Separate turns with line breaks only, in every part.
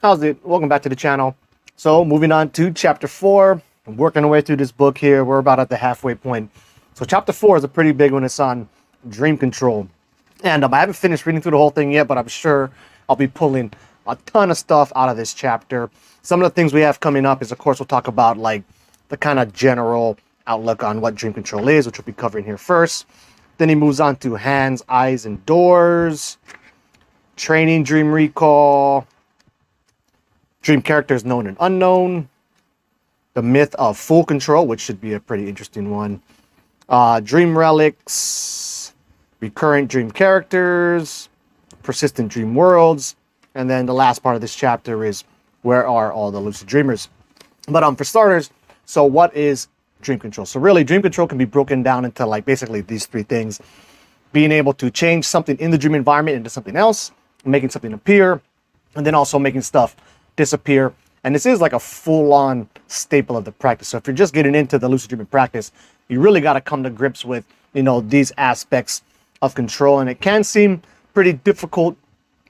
How's it? Welcome back to the channel. So moving on to chapter 4. I'm working our way through this book here. We're about at the halfway point. So chapter 4 is a pretty big one. It's on dream control. And I haven't finished reading through the whole thing yet, but I'm sure I'll be pulling a ton of stuff out of this chapter. Some of the things we have coming up is, of course, we'll talk about like the kind of general outlook on what dream control is, which we'll be covering here first. Then he moves on to hands, eyes, and doors, training dream recall, dream characters known and unknown, the myth of full control, which should be a pretty interesting one, dream relics, recurrent dream characters, persistent dream worlds, and then the last part of this chapter is where are all the lucid dreamers. But for starters, so what is dream control? So really, dream control can be broken down into like basically these three things: being able to change something in the dream environment into something else, making something appear, and then also making stuff disappear. And this is like a full-on staple of the practice. So if you're just getting into the lucid dreaming practice, you really got to come to grips with, these aspects of control. And it can seem pretty difficult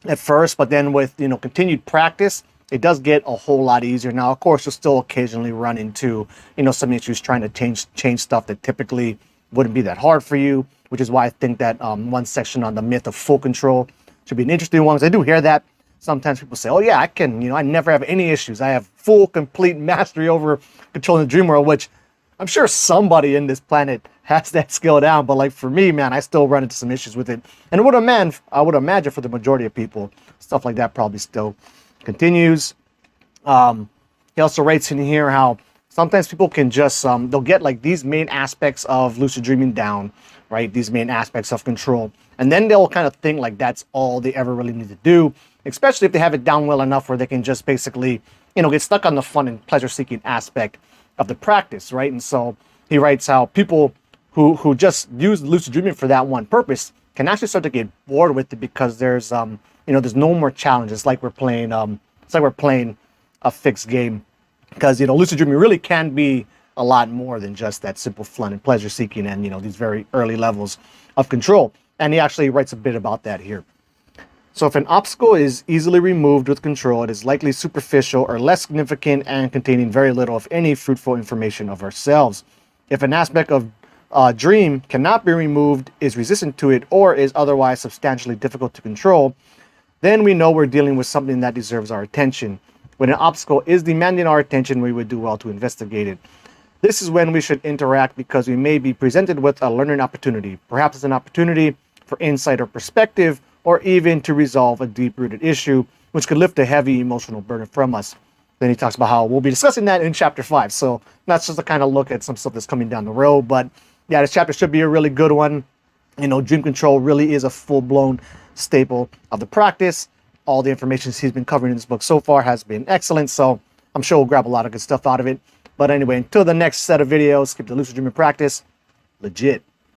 at first, but then with, continued practice, it does get a whole lot easier. Now, of course, you'll still occasionally run into, some issues trying to change stuff that typically wouldn't be that hard for you, which is why I think that one section on the myth of full control should be an interesting one, because I do hear that. Sometimes people say, oh yeah, I can, I never have any issues. I have full, complete mastery over controlling the dream world, which I'm sure somebody in this planet has that skill down. But like for me, man, I still run into some issues with it. And I would imagine for the majority of people, stuff like that probably still continues. He also writes in here how sometimes people can just, they'll get like these main aspects of lucid dreaming down, right? These main aspects of control. And then they'll kind of think like that's all they ever really need to do, especially if they have it down well enough where they can just basically, get stuck on the fun and pleasure-seeking aspect of the practice, right? And so he writes how people who just use lucid dreaming for that one purpose can actually start to get bored with it because there's, there's no more challenges. It's like we're playing, a fixed game, because lucid dreaming really can be a lot more than just that simple fun and pleasure-seeking and these very early levels of control. And he actually writes a bit about that here. So if an obstacle is easily removed with control, it is likely superficial or less significant and containing very little, if any, fruitful information of ourselves. If an aspect of dream cannot be removed, is resistant to it, or is otherwise substantially difficult to control, then we know we're dealing with something that deserves our attention. When an obstacle is demanding our attention, we would do well to investigate it. This is when we should interact, because we may be presented with a learning opportunity. Perhaps it's an opportunity for insight or perspective, or even to resolve a deep-rooted issue, which could lift a heavy emotional burden from us. Then he talks about how we'll be discussing that in chapter 5. So that's just a kind of look at some stuff that's coming down the road. But yeah, this chapter should be a really good one. Dream control really is a full-blown staple of the practice. All the information he's been covering in this book so far has been excellent. So I'm sure we'll grab a lot of good stuff out of it. But anyway, until the next set of videos, keep the lucid dreaming practice legit.